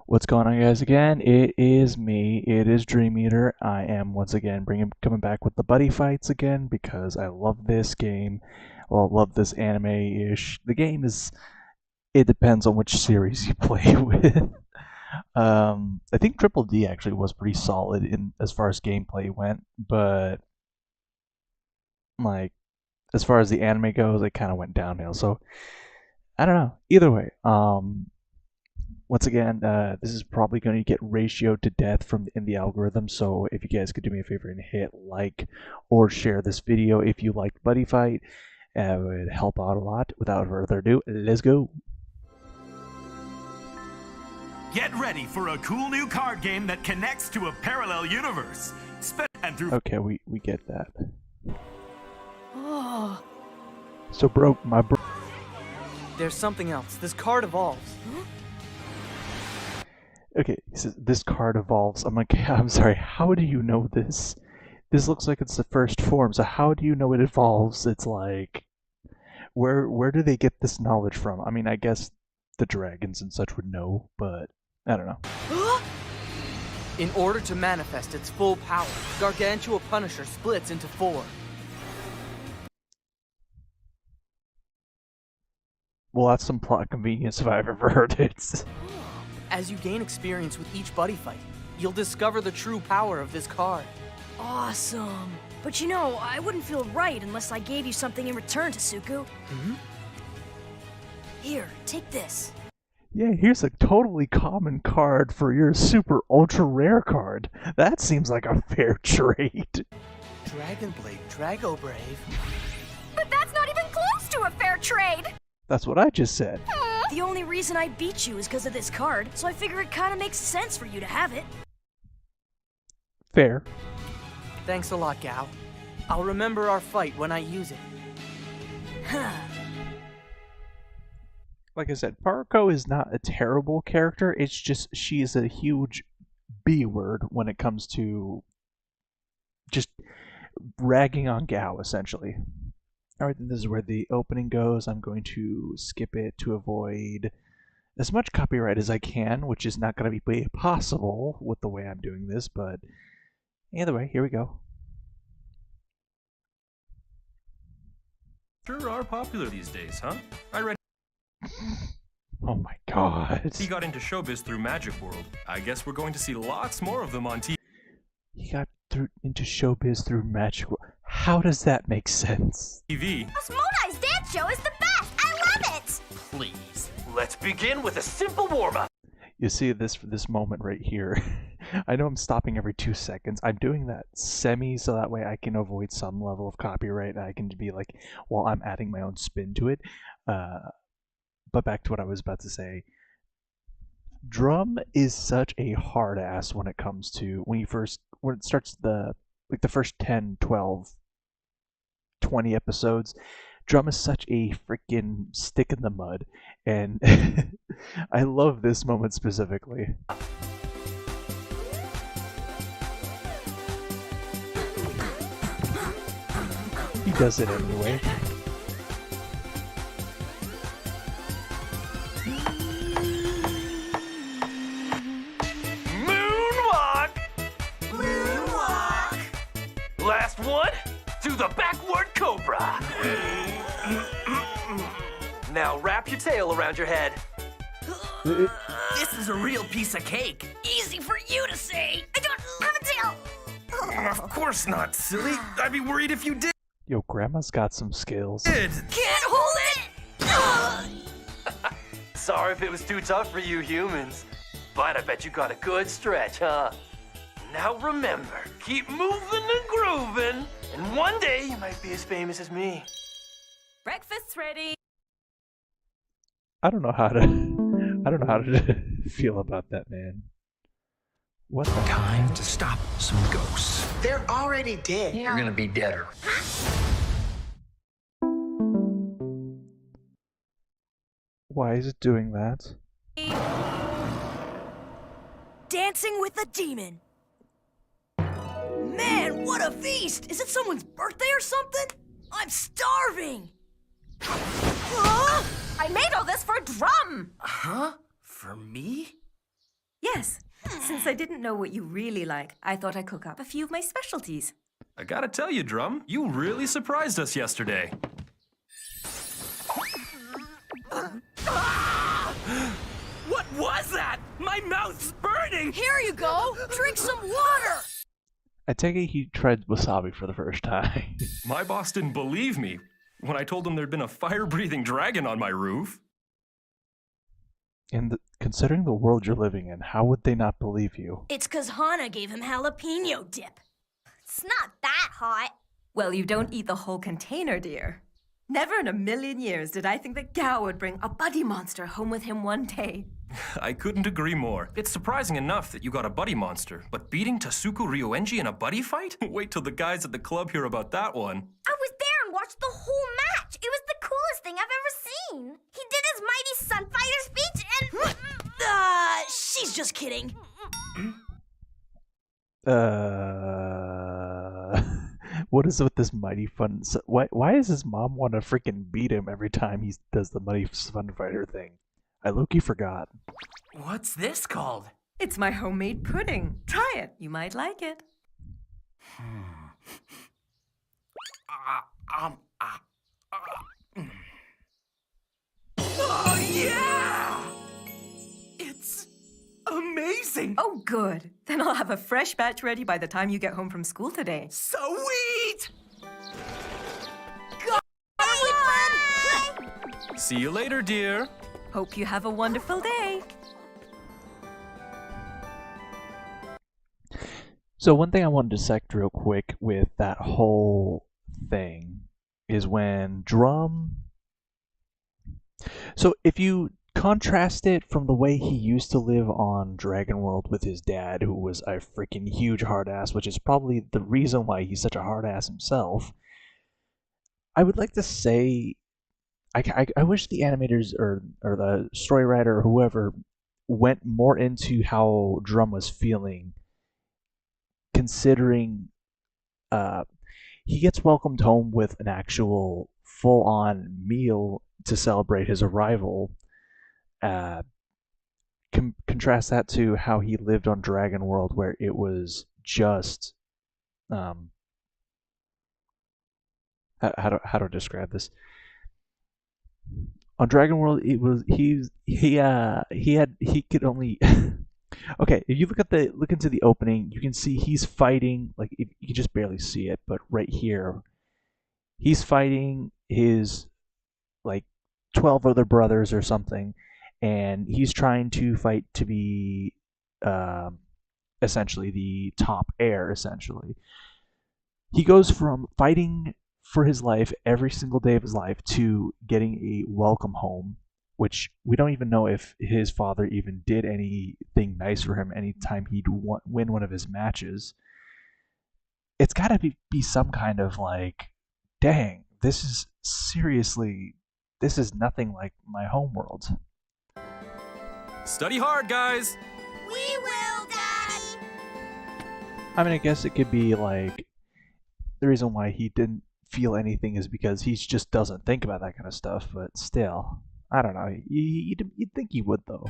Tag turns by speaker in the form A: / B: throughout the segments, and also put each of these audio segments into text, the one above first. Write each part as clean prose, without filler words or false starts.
A: What's going on, guys? Again, it is me. It is Dream Eater. I am once again coming back with the buddy fights again because I love this game. Well, love this anime-ish. The game is. It depends on which series you play with. I think Triple D actually was pretty solid in as far as gameplay went, but like as far as the anime goes, it kind of went downhill. So I don't know. Either way, once again, this is probably going to get ratioed to death in the algorithm, so if you guys could do me a favor and hit like or share this video if you liked Buddy Fight, it would help out a lot. Without further ado, let's go.
B: Get ready for a cool new card game that connects to a parallel universe.
A: Okay, we get that.
C: Oh.
A: So
C: There's something else. This card evolves.
A: Okay, he says this card evolves. I'm like, I'm sorry, how do you know this? This looks like it's the first form, so how do you know it evolves? It's like, where do they get this knowledge from? I mean, I guess the dragons and such would know, but I don't know.
C: In order to manifest its full power, Gargantua Punisher splits into 4.
A: Well, that's some plot convenience if I've ever heard it.
C: As you gain experience with each buddy fight, you'll discover the true power of this card.
D: Awesome. But you know, I wouldn't feel right unless I gave you something in return, Tasuku. Here, take this.
A: Yeah, here's a totally common card for your super ultra rare card. That seems like a fair trade.
C: Dragonblade Drago Brave.
D: But that's not even close to a fair trade!
A: That's what I just said.
D: The only reason I beat you is because of this card, so I figure it kind of makes sense for you to have it.
A: Fair.
C: Thanks a lot, Gal. I'll remember our fight when I use it.
A: Like I said, Paruko is not a terrible character, it's just she is a huge B word when it comes to just ragging on Gao, essentially. Alright, then this is where the opening goes. I'm going to skip it to avoid as much copyright as I can, which is not going to be possible with the way I'm doing this, but either way, here we go.
E: Sure are popular these days, huh? I read
A: Oh my god.
E: he got into showbiz through Magic World. I guess we're going to see lots more of them on TV.
A: He got into showbiz through Magic World. How does that make sense?
D: Osmonai's dance show is the best! I love it!
F: Please, let's begin with a simple warm-up.
A: You see this moment right here. I know I'm stopping every 2 seconds. I'm doing that semi so that way I can avoid some level of copyright. I can be like, well, I'm adding my own spin to it. But back to what I was about to say. Drum is such a hard ass when it comes to when it starts the first 10, 12, 20 episodes. Drum is such a freaking stick in the mud, and I love this moment specifically. He does it anyway.
F: Moonwalk! Moonwalk! Last one, do the backward cobra. Now wrap your tail around your head.
B: This is a real piece of cake.
D: Easy for you to say! I don't have a tail!
B: Of course not, silly. I'd be worried if you did.
A: Yo, Grandma's got some skills.
D: Can't hold it!
F: Sorry if it was too tough for you humans, but I bet you got a good stretch, huh? Now remember, keep moving and grooving, and one day you might be as famous as me.
D: Breakfast's ready!
A: I don't know how to feel about that, man. What the
G: Time to stop some ghosts.
H: They're already dead.
G: You're gonna be deader.
A: Why is it doing that?
D: Dancing with a demon! Man, what a feast! Is it someone's birthday or something? I'm starving! Huh? I made all this for Drum!
B: Huh? For me?
H: Yes. Since I didn't know what you really like, I thought I'd cook up a few of my specialties.
E: I gotta tell you, Drum, you really surprised us yesterday.
C: What was that? My mouth's burning!
D: Here you go! Drink some water!
A: I take it he tried wasabi for the first time.
E: My boss didn't believe me when I told him there'd been a fire-breathing dragon on my roof.
A: And considering the world you're living in, how would they not believe you?
D: It's 'cause Hana gave him jalapeno dip.
I: It's not that hot.
H: Well, you don't eat the whole container, dear. Never in a million years did I think that Gao would bring a buddy monster home with him one day.
E: I couldn't agree more. It's surprising enough that you got a buddy monster, but beating Tasuku Ryoenji in a buddy fight? Wait till the guys at the club hear about that one.
I: I was there and watched the whole match. It was the coolest thing I've ever seen. He did his mighty Sunfighter speech and...
D: She's just kidding.
A: What is with this mighty fun? Why does his mom want to freaking beat him every time he does the mighty fun fighter thing? I low-key forgot.
C: What's this called?
H: It's my homemade pudding. Try it. You might like it.
C: Oh, yeah! It's amazing!
H: Oh, good. Then I'll have a fresh batch ready by the time you get home from school today.
C: Sweet!
E: See you later, dear.
H: Hope you have a wonderful day.
A: So one thing I wanted to dissect real quick with that whole thing is when Drum... So if you contrast it from the way he used to live on Dragon World with his dad, who was a freaking huge hard ass, which is probably the reason why he's such a hard ass himself, I would like to say I wish the animators or the story writer or whoever went more into how Drum was feeling, considering he gets welcomed home with an actual full-on meal to celebrate his arrival. Contrast that to how he lived on Dragon World, where it was just how to describe this. On Dragon World, it was he could only okay. If you look into the opening, you can see he's fighting, like you can just barely see it, but right here, he's fighting his like 12 other brothers or something, and he's trying to fight to be essentially the top heir. Essentially, he goes from fighting for his life every single day of his life to getting a welcome home, which we don't even know if his father even did anything nice for him anytime he'd win one of his matches. It's got to be some kind of like, dang, this is nothing like my homeworld.
E: Study hard, guys.
I: We will, Daddy!
A: I mean, I guess it could be like the reason why he didn't feel anything is because he just doesn't think about that kind of stuff, but still, I don't know. You'd think he would, though.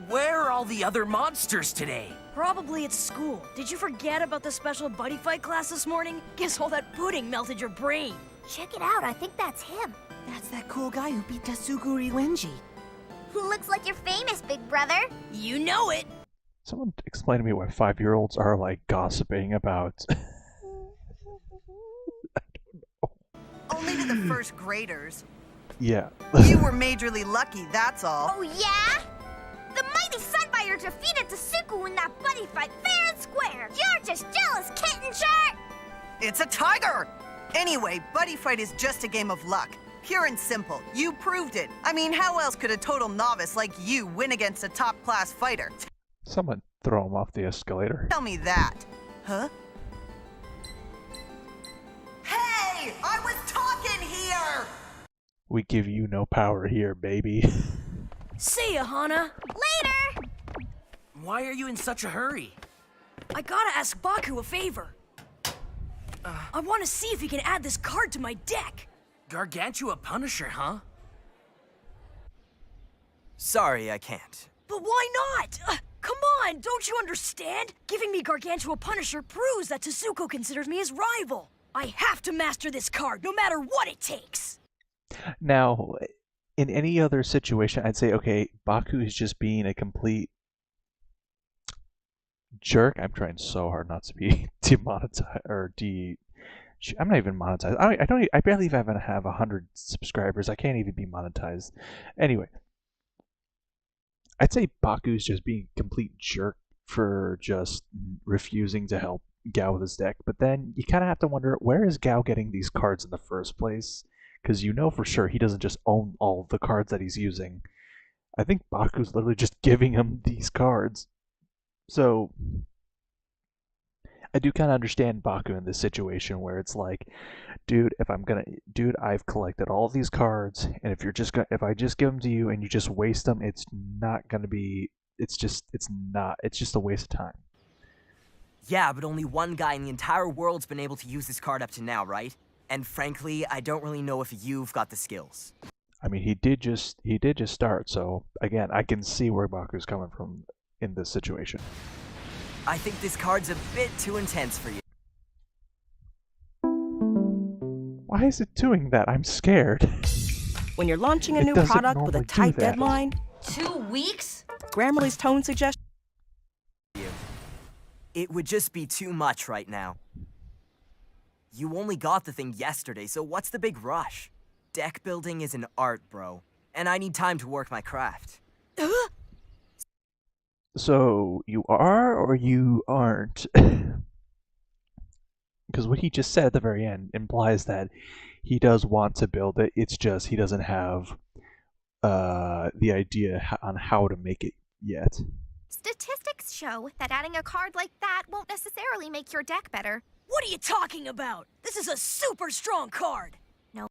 C: Where are all the other monsters today?
D: Probably at school. Did you forget about the special buddy fight class this morning? Guess all that pudding melted your brain.
I: Check it out, I think that's him.
J: That's that cool guy who beat Tasuku Ryoenji.
I: Who looks like you're famous, big brother.
D: You know it.
A: Someone explain to me why 5-year-olds are like gossiping about.
J: Only to the first graders.
A: Yeah.
J: You were majorly lucky, that's all.
I: Oh, yeah? The mighty Sunfire defeated Tasuku in that buddy fight fair and square. You're just jealous, kitten shirt.
J: It's a tiger! Anyway, buddy fight is just a game of luck. Pure and simple. You proved it. I mean, how else could a total novice like you win against a top-class fighter?
A: Someone throw him off the escalator.
J: Tell me that. Huh? Hey! I was talking here!
A: We give you no power here, baby.
D: See ya, Hana.
I: Later!
C: Why are you in such a hurry?
D: I gotta ask Baku a favor. I want to see if he can add this card to my deck.
C: Gargantua Punisher, huh? Sorry, I can't.
D: But why not? Come on, don't you understand? Giving me Gargantua Punisher proves that Tsuko considers me his rival. I have to master this card, no matter what it takes.
A: Now, in any other situation, I'd say, okay, Baku is just being a complete jerk. I'm trying so hard not to be demonetized or I'm not even monetized. I barely even have 100 subscribers. I can't even be monetized. Anyway, I'd say Baku's just being a complete jerk for just refusing to help Gao with his deck. But then you kind of have to wonder, where is Gao getting these cards in the first place? Because you know for sure he doesn't just own all of the cards that he's using. I think Baku's literally just giving him these cards. So I do kind of understand Baku in this situation where it's like, dude, I've collected all these cards, and if I just give them to you and you just waste them, it's just a waste of time.
C: Yeah, but only one guy in the entire world's been able to use this card up to now, right? And frankly, I don't really know if you've got the skills.
A: I mean, he did just start, so again, I can see where Baku's coming from in this situation.
C: I think this card's a bit too intense for you.
A: Why is it doing that? I'm scared.
K: When you're launching a new product with a tight deadline,
D: 2 weeks?
K: Grammarly's tone suggestion.
C: It would just be too much right now. You only got the thing yesterday, so what's the big rush? Deck building is an art, bro, and I need time to work my craft.
A: So, you are or you aren't? Because what he just said at the very end implies that he does want to build it, it's just he doesn't have the idea on how to make it yet.
I: Statistics show that adding a card like that won't necessarily make your deck better.
D: What are you talking about? This is a super strong card.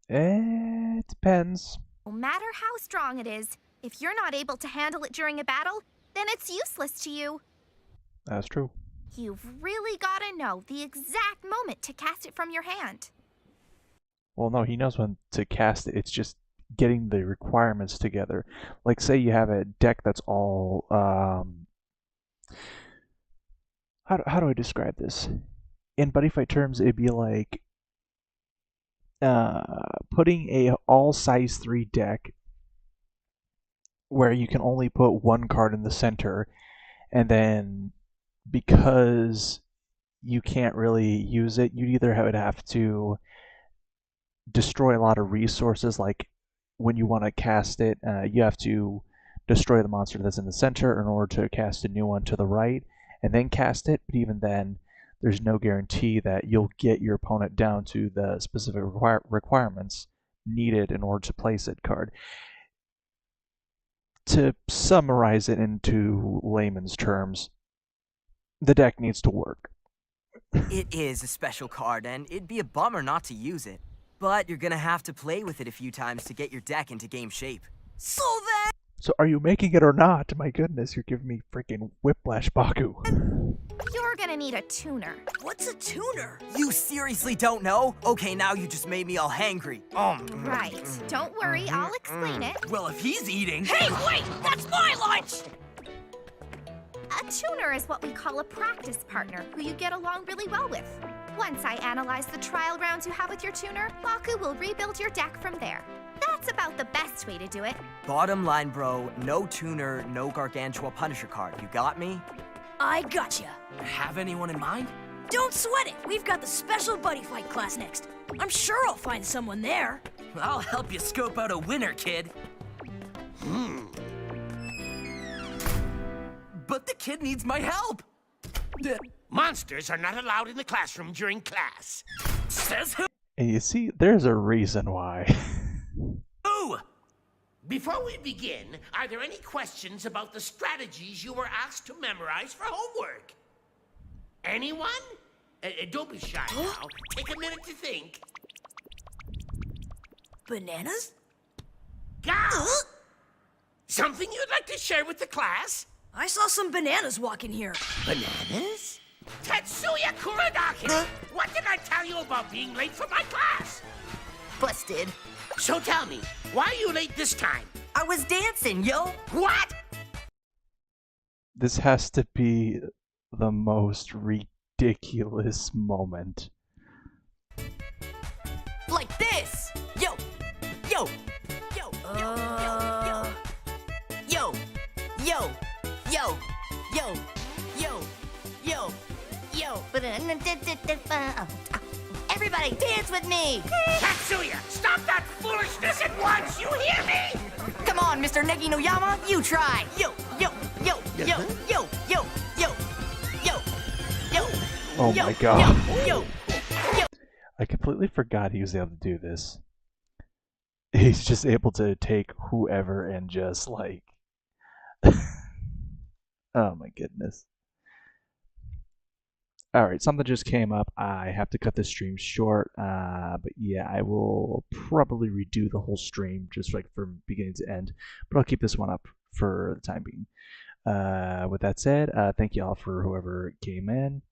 A: It depends.
I: No matter how strong it is, if you're not able to handle it during a battle, then it's useless to you.
A: That's true.
I: You've really got to know the exact moment to cast it from your hand.
A: Well, no, he knows when to cast it. It's just getting the requirements together. Like, say you have a deck that's all... How do I describe this? In Buddyfight terms, it'd be like putting a all size 3 deck where you can only put one card in the center, and then because you can't really use it, you'd either would have to destroy a lot of resources. Like when you want to cast it, you have to destroy the monster that's in the center in order to cast a new one to the right and then cast it. But even then, there's no guarantee that you'll get your opponent down to the specific requirements needed in order to play said card. To summarize it into layman's terms, the deck needs to work.
C: It is a special card, and it'd be a bummer not to use it. But you're gonna have to play with it a few times to get your deck into game shape.
A: So are you making it or not? My goodness, you're giving me freaking whiplash, Baku.
I: You're gonna need a tuner.
D: What's a tuner?
C: You seriously don't know? Okay, now you just made me all hangry.
I: Right. Don't worry, I'll explain it.
C: Well, if he's eating...
D: Hey, wait! That's my lunch!
I: A tuner is what we call a practice partner who you get along really well with. Once I analyze the trial rounds you have with your tuner, Baku will rebuild your deck from there. That's about the best way to do it.
C: Bottom line, bro, no tuner, no Gargantua Punisher card. You got me?
D: I gotcha.
C: Have anyone in mind?
D: Don't sweat it. We've got the special Buddyfight class next. I'm sure I'll find someone there.
C: I'll help you scope out a winner, kid. But the kid needs my help.
L: Monsters are not allowed in the classroom during class.
C: Says who?
A: And you see, there's a reason why.
L: Who? Before we begin, are there any questions about the strategies you were asked to memorize for homework? Anyone? Don't be shy now. Take a minute to think.
D: Bananas?
L: Gal! Something you'd like to share with the class?
D: I saw some bananas walking here.
L: Bananas? Tetsuya Kurodaki! What did I tell you about being late for my class?
C: Busted.
L: So tell me, why are you late this time?
J: I was dancing, yo.
L: What?
A: This has to be the most ridiculous moment.
J: Like this. Yo, yo, yo, yo, yo, yo, yo, yo, yo, yo, yo, yo.
I: Everybody, dance with me!
L: Tatsuya, stop that foolishness at once! You hear me?
J: Come on, Mr. Neki no Yama, you try. Yo, yo, yo, yo, yo, yo, yo, yo, yo.
A: Oh my god.
J: Yo, yo.
A: I completely forgot he was able to do this. He's just able to take whoever and just like... Oh my goodness. Alright, something just came up. I have to cut this stream short. But yeah, I will probably redo the whole stream just like from beginning to end. But I'll keep this one up for the time being. With that said, thank you all for whoever came in.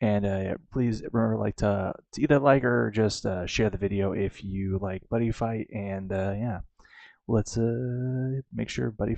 A: And please remember to either like or just share the video if you like Buddy Fight. And yeah, let's make sure Buddy